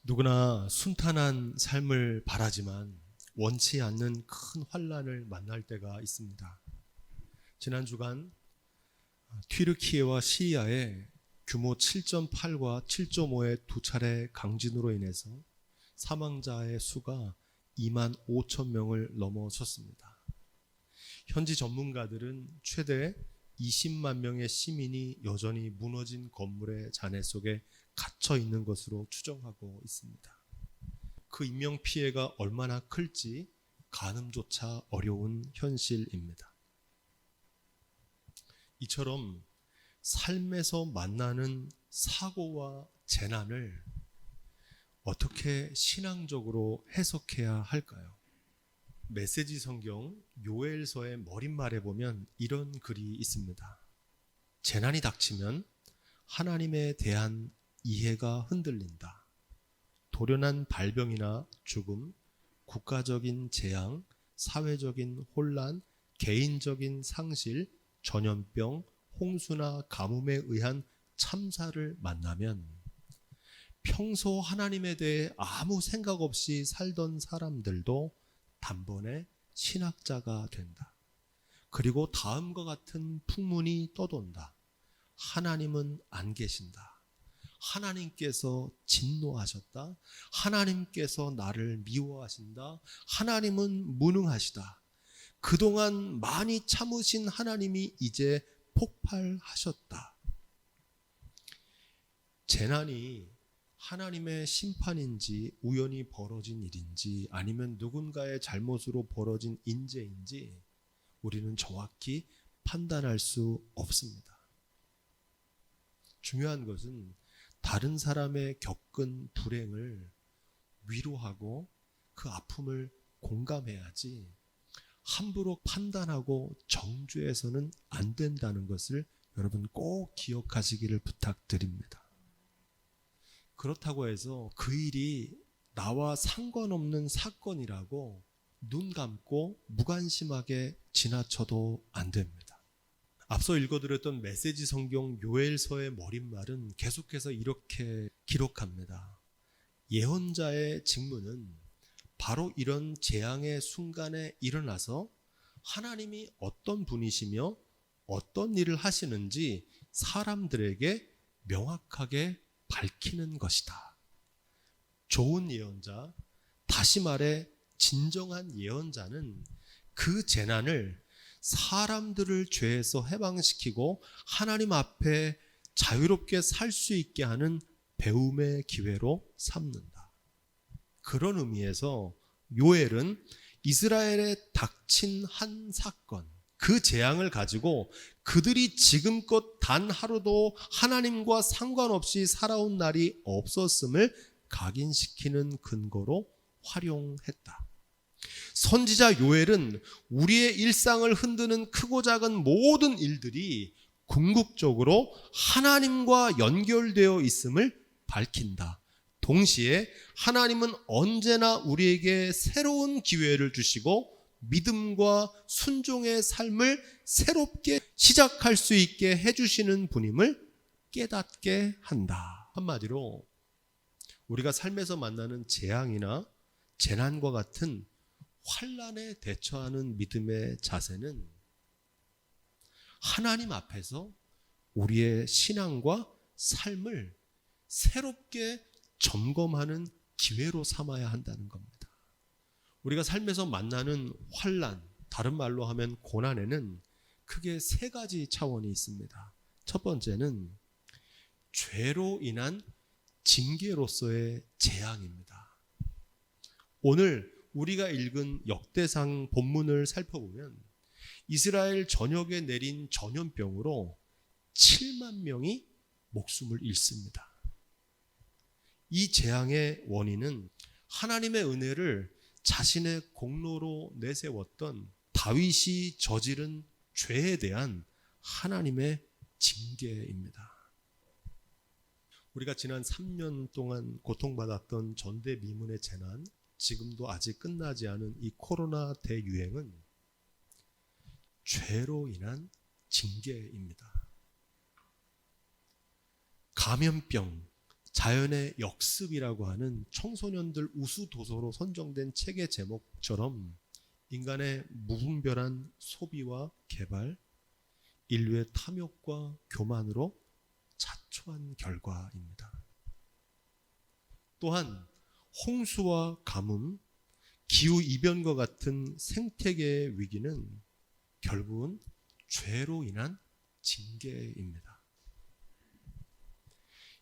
누구나 순탄한 삶을 바라지만 원치 않는 큰 환난을 만날 때가 있습니다. 지난 주간 튀르키예와 시리아에 규모 7.8과 7.5의 두 차례 강진으로 인해서 사망자의 수가 2만 5천 명을 넘어섰습니다. 현지 전문가들은 최대 20만 명의 시민이 여전히 무너진 건물의 잔해 속에 갇혀 있는 것으로 추정하고 있습니다. 그 인명피해가 얼마나 클지 가늠조차 어려운 현실입니다. 이처럼 삶에서 만나는 사고와 재난을 어떻게 신앙적으로 해석해야 할까요? 메시지 성경 요엘서의 머릿말에 보면 이런 글이 있습니다. 재난이 닥치면 하나님에 대한 이해가 흔들린다. 돌연한 발병이나 죽음, 국가적인 재앙, 사회적인 혼란, 개인적인 상실, 전염병, 홍수나 가뭄에 의한 참사를 만나면 평소 하나님에 대해 아무 생각 없이 살던 사람들도 단번에 신학자가 된다. 그리고 다음과 같은 풍문이 떠돈다. 하나님은 안 계신다. 하나님께서 진노하셨다. 하나님께서 나를 미워하신다. 하나님은 무능하시다. 그동안 많이 참으신 하나님이 이제 폭발하셨다. 재난이 하나님의 심판인지 우연히 벌어진 일인지 아니면 누군가의 잘못으로 벌어진 인재인지 우리는 정확히 판단할 수 없습니다. 중요한 것은 다른 사람의 겪은 불행을 위로하고 그 아픔을 공감해야지 함부로 판단하고 정죄해서는 안 된다는 것을 여러분 꼭 기억하시기를 부탁드립니다. 그렇다고 해서 그 일이 나와 상관없는 사건이라고 눈 감고 무관심하게 지나쳐도 안 됩니다. 앞서 읽어드렸던 메시지 성경 요엘서의 머릿말은 계속해서 이렇게 기록합니다. 예언자의 직무는 바로 이런 재앙의 순간에 일어나서 하나님이 어떤 분이시며 어떤 일을 하시는지 사람들에게 명확하게 밝히는 것이다. 좋은 예언자, 다시 말해 진정한 예언자는 그 재난을 사람들을 죄에서 해방시키고 하나님 앞에 자유롭게 살 수 있게 하는 배움의 기회로 삼는다. 그런 의미에서 요엘은 이스라엘에 닥친 한 사건, 그 재앙을 가지고 그들이 지금껏 단 하루도 하나님과 상관없이 살아온 날이 없었음을 각인시키는 근거로 활용했다. 선지자 요엘은 우리의 일상을 흔드는 크고 작은 모든 일들이 궁극적으로 하나님과 연결되어 있음을 밝힌다. 동시에 하나님은 언제나 우리에게 새로운 기회를 주시고 믿음과 순종의 삶을 새롭게 시작할 수 있게 해주시는 분임을 깨닫게 한다. 한마디로 우리가 삶에서 만나는 재앙이나 재난과 같은 환난에 대처하는 믿음의 자세는 하나님 앞에서 우리의 신앙과 삶을 새롭게 점검하는 기회로 삼아야 한다는 겁니다. 우리가 삶에서 만나는 환난, 다른 말로 하면 고난에는 크게 세 가지 차원이 있습니다. 첫 번째는 죄로 인한 징계로서의 재앙입니다. 오늘 우리가 읽은 역대상 본문을 살펴보면 이스라엘 전역에 내린 전염병으로 7만 명이 목숨을 잃습니다. 이 재앙의 원인은 하나님의 은혜를 자신의 공로로 내세웠던 다윗이 저지른 죄에 대한 하나님의 징계입니다. 우리가 지난 3년 동안 고통받았던 전대미문의 재난, 지금도 아직 끝나지 않은 이 코로나 대유행은 죄로 인한 징계입니다. 감염병, 자연의 역습이라고 하는 청소년들 우수 도서로 선정된 책의 제목처럼 인간의 무분별한 소비와 개발, 인류의 탐욕과 교만으로 자초한 결과입니다. 또한 홍수와 가뭄, 기후이변과 같은 생태계의 위기는 결국은 죄로 인한 징계입니다.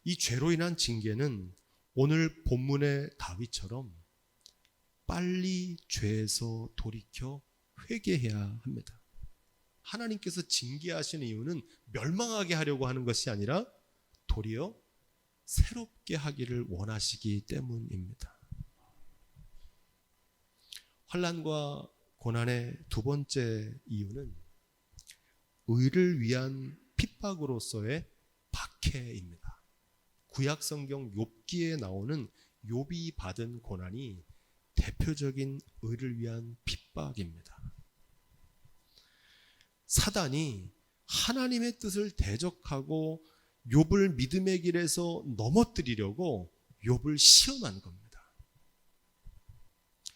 이 죄로 인한 징계는 오늘 본문의 다윗처럼 빨리 죄에서 돌이켜 회개해야 합니다. 하나님께서 징계하시는 이유는 멸망하게 하려고 하는 것이 아니라 도리어 새롭게 하기를 원하시기 때문입니다. 환난과 고난의 두 번째 이유는 의를 위한 핍박으로서의 박해입니다. 구약 성경 욥기에 나오는 욥이 받은 고난이 대표적인 의를 위한 핍박입니다. 사단이 하나님의 뜻을 대적하고 욥을 믿음의 길에서 넘어뜨리려고 욥을 시험한 겁니다.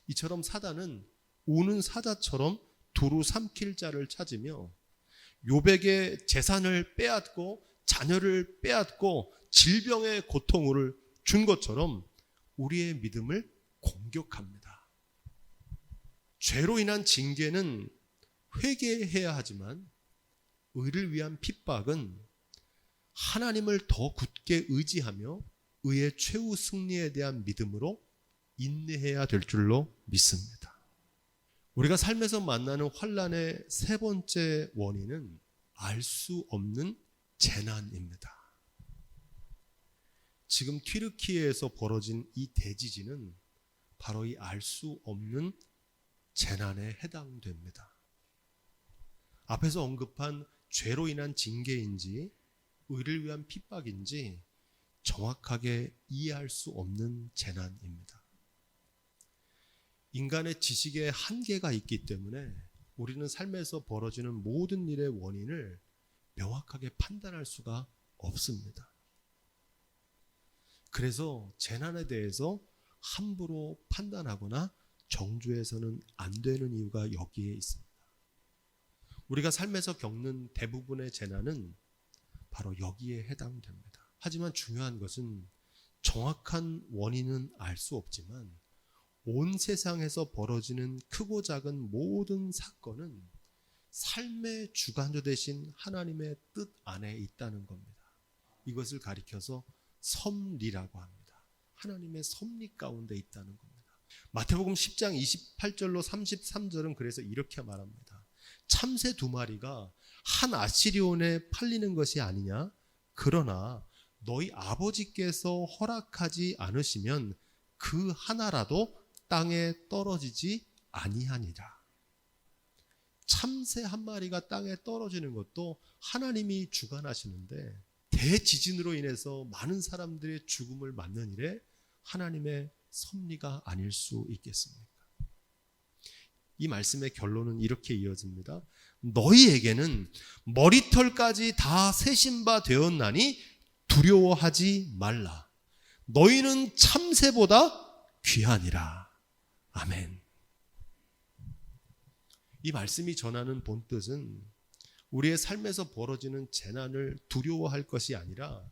이처럼 사단은 우는 사자처럼 두루 삼킬 자를 찾으며 욥에게 재산을 빼앗고 자녀를 빼앗고 질병의 고통을 준 것처럼 우리의 믿음을 공격합니다. 죄로 인한 징계는 회개해야 하지만 의를 위한 핍박은 하나님을 더 굳게 의지하며 의의 최후 승리에 대한 믿음으로 인내해야 될 줄로 믿습니다. 우리가 삶에서 만나는 환난의 세 번째 원인은 알 수 없는 재난입니다. 지금 튀르키예에서 벌어진 이 대지진은 바로 이 알 수 없는 재난에 해당됩니다. 앞에서 언급한 죄로 인한 징계인지 의를 위한 핍박인지 정확하게 이해할 수 없는 재난입니다. 인간의 지식에 한계가 있기 때문에 우리는 삶에서 벌어지는 모든 일의 원인을 명확하게 판단할 수가 없습니다. 그래서 재난에 대해서 함부로 판단하거나 정죄해서는 안 되는 이유가 여기에 있습니다. 우리가 삶에서 겪는 대부분의 재난은 바로 여기에 해당됩니다. 하지만 중요한 것은 정확한 원인은 알 수 없지만 온 세상에서 벌어지는 크고 작은 모든 사건은 삶의 주관자 되신 하나님의 뜻 안에 있다는 겁니다. 이것을 가리켜서 섭리라고 합니다. 하나님의 섭리 가운데 있다는 겁니다. 마태복음 10장 28절로 33절은 그래서 이렇게 말합니다. 참새 두 마리가 한 아시리온에 팔리는 것이 아니냐? 그러나 너희 아버지께서 허락하지 않으시면 그 하나라도 땅에 떨어지지 아니하니라. 참새 한 마리가 땅에 떨어지는 것도 하나님이 주관하시는데 대지진으로 인해서 많은 사람들의 죽음을 맞는 일에 하나님의 섭리가 아닐 수 있겠습니까? 이 말씀의 결론은 이렇게 이어집니다. 너희에게는 머리털까지 다 세신 바 되었나니 두려워하지 말라. 너희는 참새보다 귀하니라. 아멘. 이 말씀이 전하는 본뜻은 우리의 삶에서 벌어지는 재난을 두려워할 것이 아니라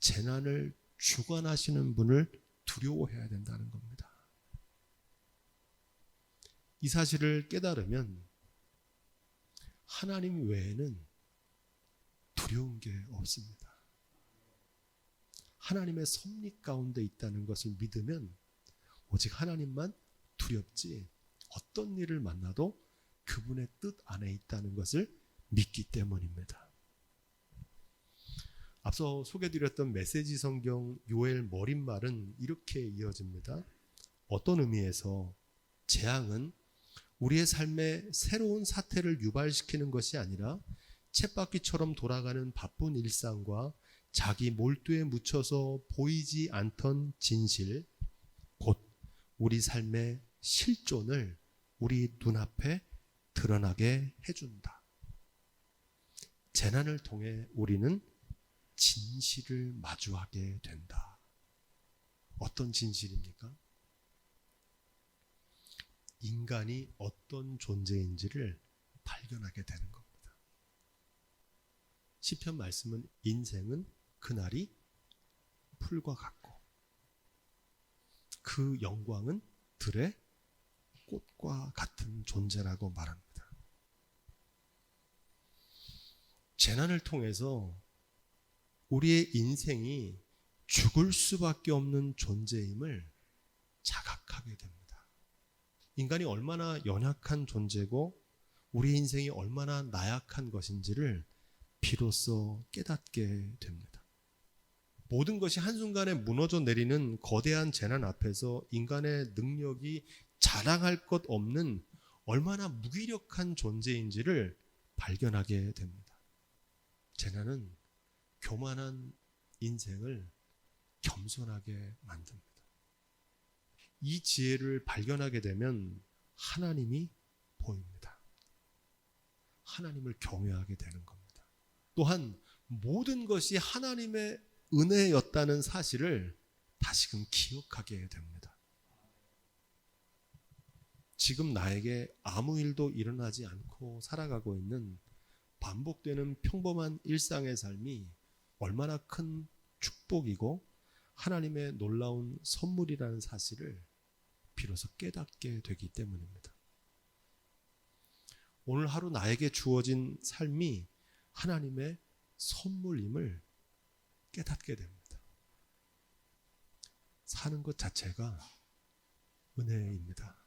재난을 주관하시는 분을 두려워해야 된다는 겁니다. 이 사실을 깨달으면 하나님 외에는 두려운 게 없습니다. 하나님의 섭리 가운데 있다는 것을 믿으면 오직 하나님만 두렵지 어떤 일을 만나도 그분의 뜻 안에 있다는 것을 믿기 때문입니다. 앞서 소개드렸던 메시지 성경 요엘 머릿말은 이렇게 이어집니다. 어떤 의미에서 재앙은 우리의 삶에 새로운 사태를 유발시키는 것이 아니라 쳇바퀴처럼 돌아가는 바쁜 일상과 자기 몰두에 묻혀서 보이지 않던 진실, 곧 우리 삶의 실존을 우리 눈앞에 드러나게 해준다. 재난을 통해 우리는 진실을 마주하게 된다. 어떤 진실입니까? 인간이 어떤 존재인지를 발견하게 되는 겁니다. 시편 말씀은 인생은 그날이 풀과 같고 그 영광은 들의 꽃과 같은 존재라고 말합니다. 재난을 통해서 우리의 인생이 죽을 수밖에 없는 존재임을 자각하게 됩니다. 인간이 얼마나 연약한 존재고 우리 인생이 얼마나 나약한 것인지를 비로소 깨닫게 됩니다. 모든 것이 한순간에 무너져 내리는 거대한 재난 앞에서 인간의 능력이 자랑할 것 없는 얼마나 무기력한 존재인지를 발견하게 됩니다. 재난은 교만한 인생을 겸손하게 만듭니다. 이 지혜를 발견하게 되면 하나님이 보입니다. 하나님을 경외하게 되는 겁니다. 또한 모든 것이 하나님의 은혜였다는 사실을 다시금 기억하게 됩니다. 지금 나에게 아무 일도 일어나지 않고 살아가고 있는 반복되는 평범한 일상의 삶이 얼마나 큰 축복이고 하나님의 놀라운 선물이라는 사실을 비로소 깨닫게 되기 때문입니다. 오늘 하루 나에게 주어진 삶이 하나님의 선물임을 깨닫게 됩니다. 사는 것 자체가 은혜입니다.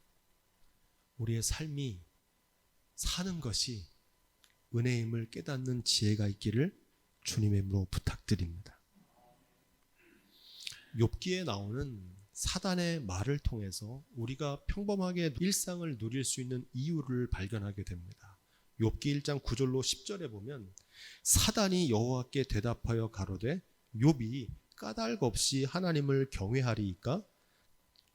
우리의 삶이 사는 것이 은혜임을 깨닫는 지혜가 있기를 주님의 이름으로 부탁드립니다. 욥기에 나오는 사단의 말을 통해서 우리가 평범하게 일상을 누릴 수 있는 이유를 발견하게 됩니다. 욥기 1장 9절로 10절에 보면 사단이 여호와께 대답하여 가로되 욥이 까닭 없이 하나님을 경외하리이까?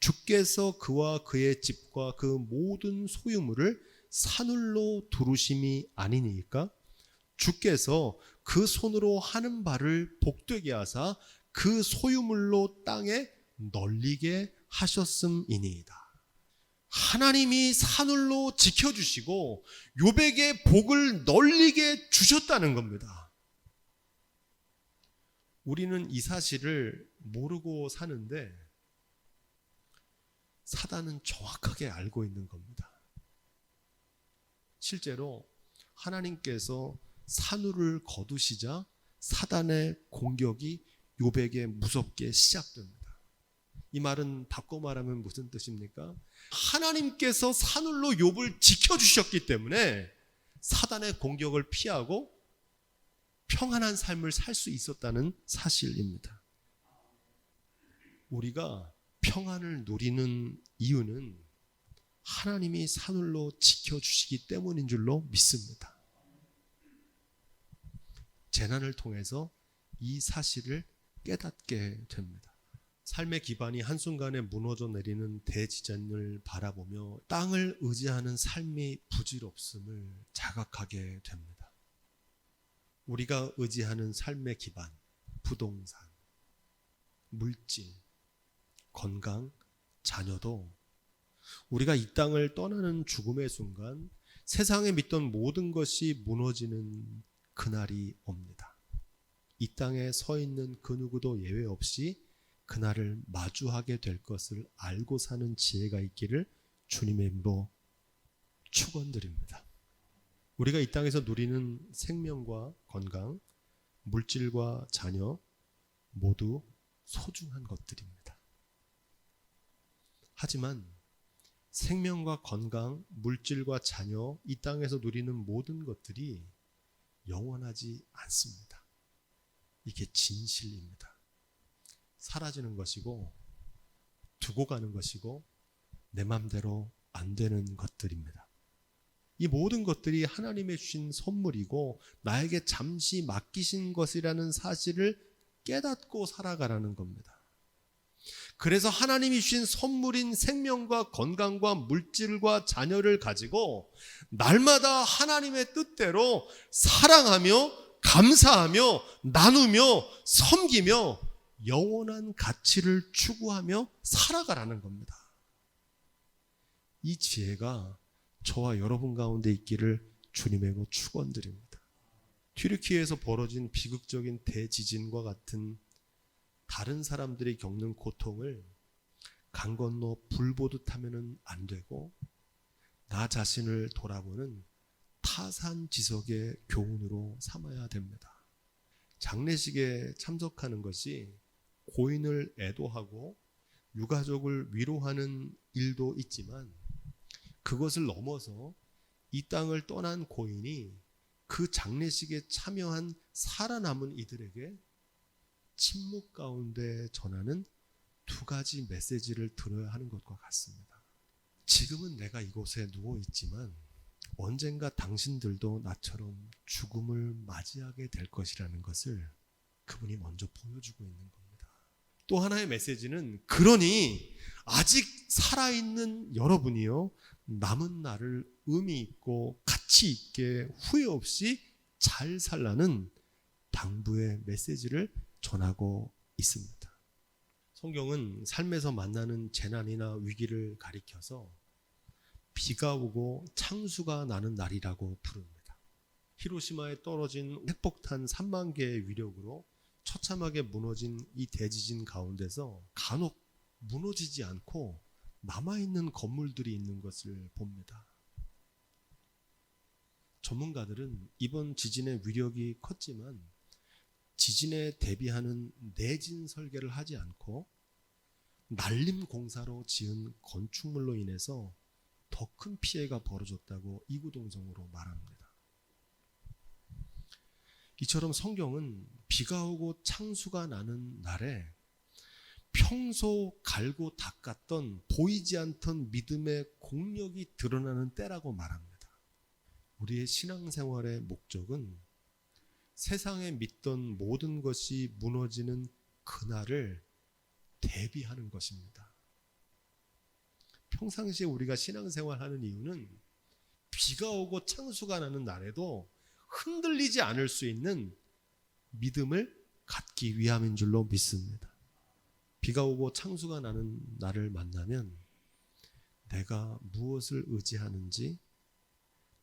주께서 그와 그의 집과 그 모든 소유물을 산울로 두르심이 아니니까? 주께서 그 손으로 하는 바를 복되게 하사 그 소유물로 땅에 널리게 하셨음이니이다. 하나님이 산울로 지켜주시고 욥에게 복을 널리게 주셨다는 겁니다. 우리는 이 사실을 모르고 사는데 사단은 정확하게 알고 있는 겁니다. 실제로 하나님께서 산울을 거두시자 사단의 공격이 욥에게 무섭게 시작됩니다. 이 말은 바꿔 말하면 무슨 뜻입니까? 하나님께서 산울로 욥을 지켜주셨기 때문에 사단의 공격을 피하고 평안한 삶을 살 수 있었다는 사실입니다. 우리가 평안을 누리는 이유는 하나님이 산울로 지켜주시기 때문인 줄로 믿습니다. 재난을 통해서 이 사실을 깨닫게 됩니다. 삶의 기반이 한순간에 무너져 내리는 대지진을 바라보며 땅을 의지하는 삶이 부질없음을 자각하게 됩니다. 우리가 의지하는 삶의 기반, 부동산, 물질, 건강, 자녀도 우리가 이 땅을 떠나는 죽음의 순간 세상에 믿던 모든 것이 무너지는 그날이 옵니다. 이 땅에 서 있는 그 누구도 예외 없이 그날을 마주하게 될 것을 알고 사는 지혜가 있기를 주님의 이름으로 축원드립니다. 우리가 이 땅에서 누리는 생명과 건강, 물질과 자녀 모두 소중한 것들입니다. 하지만 생명과 건강, 물질과 자녀, 이 땅에서 누리는 모든 것들이 영원하지 않습니다. 이게 진실입니다. 사라지는 것이고 두고 가는 것이고 내 맘대로 안 되는 것들입니다. 이 모든 것들이 하나님의 주신 선물이고 나에게 잠시 맡기신 것이라는 사실을 깨닫고 살아가라는 겁니다. 그래서 하나님이 주신 선물인 생명과 건강과 물질과 자녀를 가지고 날마다 하나님의 뜻대로 사랑하며 감사하며 나누며 섬기며 영원한 가치를 추구하며 살아가라는 겁니다. 이 지혜가 저와 여러분 가운데 있기를 주님의 축원드립니다. 튀르키예에서 벌어진 비극적인 대지진과 같은 다른 사람들이 겪는 고통을 강 건너 불 보듯 하면은 안 되고 나 자신을 돌아보는 타산지석의 교훈으로 삼아야 됩니다. 장례식에 참석하는 것이 고인을 애도하고 유가족을 위로하는 일도 있지만 그것을 넘어서 이 땅을 떠난 고인이 그 장례식에 참여한 살아남은 이들에게 침묵 가운데 전하는 두 가지 메시지를 들어야 하는 것과 같습니다. 지금은 내가 이곳에 누워 있지만 언젠가 당신들도 나처럼 죽음을 맞이하게 될 것이라는 것을 그분이 먼저 보여주고 있는 겁니다. 또 하나의 메시지는 그러니 아직 살아있는 여러분이요 남은 날을 의미 있고 가치 있게 후회 없이 잘 살라는 당부의 메시지를 전하고 있습니다. 성경은 삶에서 만나는 재난이나 위기를 가리켜서 비가 오고 창수가 나는 날이라고 부릅니다. 히로시마에 떨어진 핵폭탄 3만 개의 위력으로 처참하게 무너진 이 대지진 가운데서 간혹 무너지지 않고 남아있는 건물들이 있는 것을 봅니다. 전문가들은 이번 지진의 위력이 컸지만 지진에 대비하는 내진 설계를 하지 않고 날림 공사로 지은 건축물로 인해서 더 큰 피해가 벌어졌다고 이구동성으로 말합니다. 이처럼 성경은 비가 오고 창수가 나는 날에 평소 갈고 닦았던 보이지 않던 믿음의 공력이 드러나는 때라고 말합니다. 우리의 신앙생활의 목적은 세상에 믿던 모든 것이 무너지는 그날을 대비하는 것입니다. 평상시에 우리가 신앙생활하는 이유는 비가 오고 창수가 나는 날에도 흔들리지 않을 수 있는 믿음을 갖기 위함인 줄로 믿습니다. 비가 오고 창수가 나는 날을 만나면 내가 무엇을 의지하는지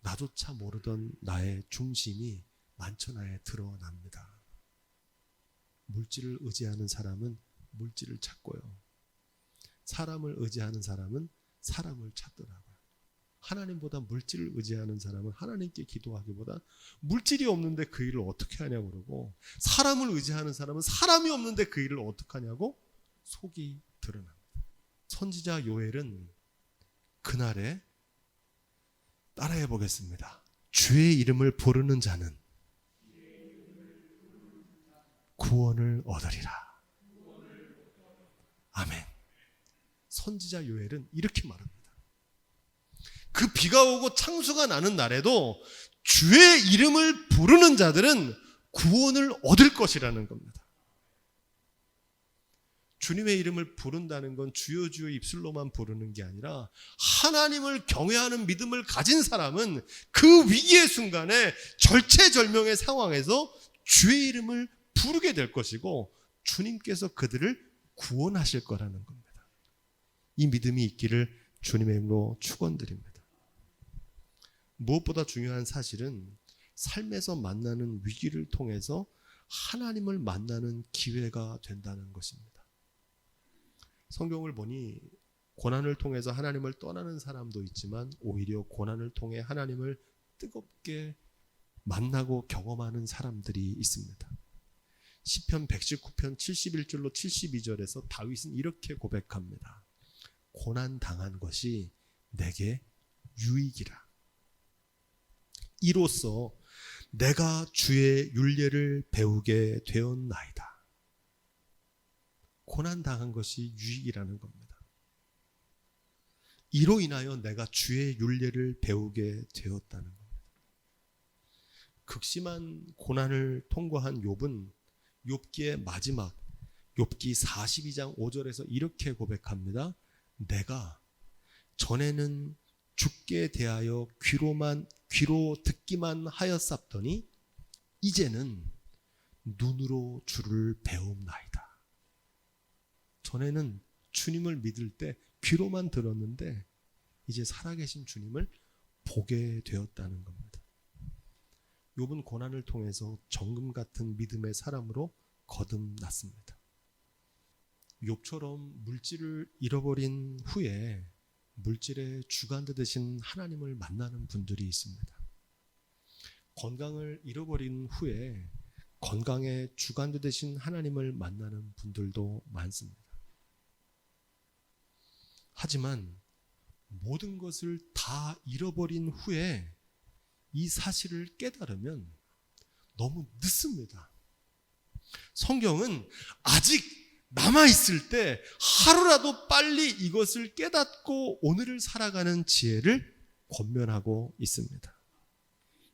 나조차 모르던 나의 중심이 만천하에 드러납니다. 물질을 의지하는 사람은 물질을 찾고요. 사람을 의지하는 사람은 사람을 찾더라고요. 하나님보다 물질을 의지하는 사람은 하나님께 기도하기보다 물질이 없는데 그 일을 어떻게 하냐고 그러고 사람을 의지하는 사람은 사람이 없는데 그 일을 어떻게 하냐고 속이 드러납니다. 선지자 요엘은 그날에 따라해 보겠습니다. 주의 이름을 부르는 자는 구원을 얻으리라. 아멘. 선지자 요엘은 이렇게 말합니다. 그 비가 오고 창수가 나는 날에도 주의 이름을 부르는 자들은 구원을 얻을 것이라는 겁니다. 주님의 이름을 부른다는 건 주여 주여 입술로만 부르는 게 아니라 하나님을 경외하는 믿음을 가진 사람은 그 위기의 순간에 절체절명의 상황에서 주의 이름을 부르게 될 것이고 주님께서 그들을 구원하실 거라는 겁니다. 이 믿음이 있기를 주님의 이름으로 축원드립니다. 무엇보다 중요한 사실은 삶에서 만나는 위기를 통해서 하나님을 만나는 기회가 된다는 것입니다. 성경을 보니 고난을 통해서 하나님을 떠나는 사람도 있지만 오히려 고난을 통해 하나님을 뜨겁게 만나고 경험하는 사람들이 있습니다. 시편 119편 71절로 72절에서 다윗은 이렇게 고백합니다. 고난 당한 것이 내게 유익이라. 이로써 내가 주의 율례를 배우게 되었나이다. 고난 당한 것이 유익이라는 겁니다. 이로 인하여 내가 주의 율례를 배우게 되었다는 겁니다. 극심한 고난을 통과한 욥은 욥기의 마지막 욥기 42장 5절에서 이렇게 고백합니다. 내가 전에는 주께 대하여 귀로 듣기만 하였사더니 이제는 눈으로 주를 배움나이다. 전에는 주님을 믿을 때 귀로만 들었는데 이제 살아계신 주님을 보게 되었다는 겁니다. 욥은 고난을 통해서 정금 같은 믿음의 사람으로 거듭났습니다. 욥처럼 물질을 잃어버린 후에 물질의 주관자 되신 하나님을 만나는 분들이 있습니다. 건강을 잃어버린 후에 건강의 주관자 되신 하나님을 만나는 분들도 많습니다. 하지만 모든 것을 다 잃어버린 후에 이 사실을 깨달으면 너무 늦습니다. 성경은 아직 남아있을 때 하루라도 빨리 이것을 깨닫고 오늘을 살아가는 지혜를 권면하고 있습니다.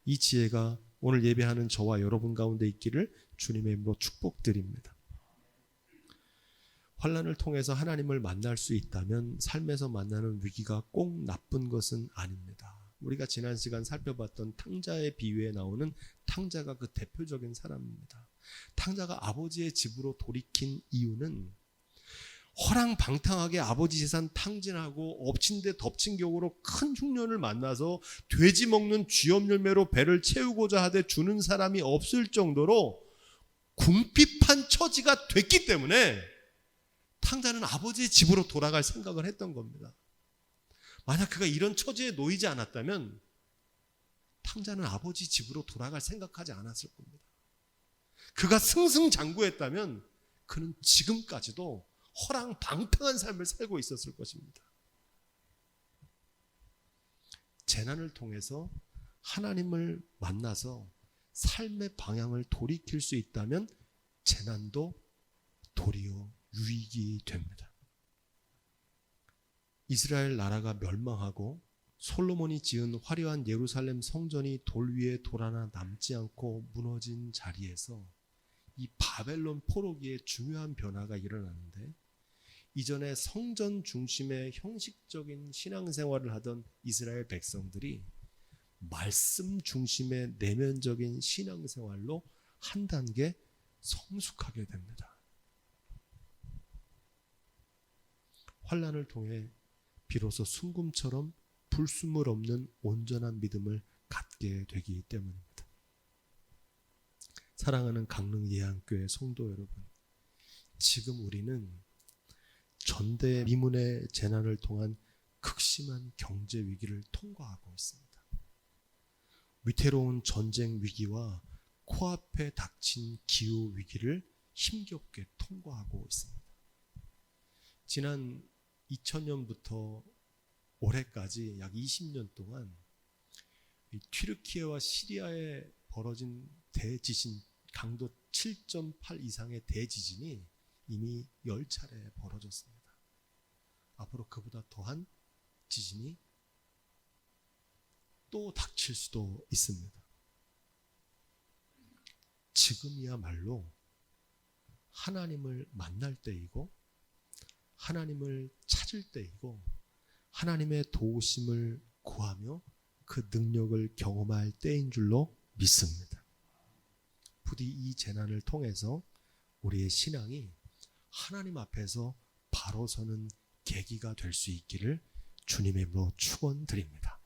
이 지혜가 오늘 예배하는 저와 여러분 가운데 있기를 주님의 이름으로 축복드립니다. 환난을 통해서 하나님을 만날 수 있다면 삶에서 만나는 위기가 꼭 나쁜 것은 아닙니다. 우리가 지난 시간 살펴봤던 탕자의 비유에 나오는 탕자가 그 대표적인 사람입니다. 탕자가 아버지의 집으로 돌이킨 이유는 허랑방탕하게 아버지 재산 탕진하고 엎친 데 덮친 격으로 큰 흉년을 만나서 돼지 먹는 쥐염 열매로 배를 채우고자 하되 주는 사람이 없을 정도로 궁핍한 처지가 됐기 때문에 탕자는 아버지의 집으로 돌아갈 생각을 했던 겁니다. 만약 그가 이런 처지에 놓이지 않았다면 탕자는 아버지 집으로 돌아갈 생각하지 않았을 겁니다. 그가 승승장구했다면 그는 지금까지도 허랑방탕한 삶을 살고 있었을 것입니다. 재난을 통해서 하나님을 만나서 삶의 방향을 돌이킬 수 있다면 재난도 도리어 유익이 됩니다. 이스라엘 나라가 멸망하고 솔로몬이 지은 화려한 예루살렘 성전이 돌 위에 돌 하나 남지 않고 무너진 자리에서 이 바벨론 포로기에 중요한 변화가 일어나는데, 이전에 성전 중심의 형식적인 신앙생활을 하던 이스라엘 백성들이 말씀 중심의 내면적인 신앙생활로 한 단계 성숙하게 됩니다. 환난을 통해 비로소 순금처럼 불순물 없는 온전한 믿음을 갖게 되기 때문입니다. 사랑하는 강릉 예안교회 성도 여러분, 지금 우리는 전대 미문의 재난을 통한 극심한 경제 위기를 통과하고 있습니다. 위태로운 전쟁 위기와 코앞에 닥친 기후 위기를 힘겹게 통과하고 있습니다. 지난 2000년부터 올해까지 약 20년 동안 튀르키예와 시리아에 벌어진 대지진, 강도 7.8 이상의 대지진이 이미 10차례 벌어졌습니다. 앞으로 그보다 더한 지진이 또 닥칠 수도 있습니다. 지금이야말로 하나님을 만날 때이고 하나님을 찾을 때이고 하나님의 도우심을 구하며 그 능력을 경험할 때인 줄로 믿습니다. 부디 이 재난을 통해서 우리의 신앙이 하나님 앞에서 바로 서는 계기가 될 수 있기를 주님의 이름으로 축원드립니다.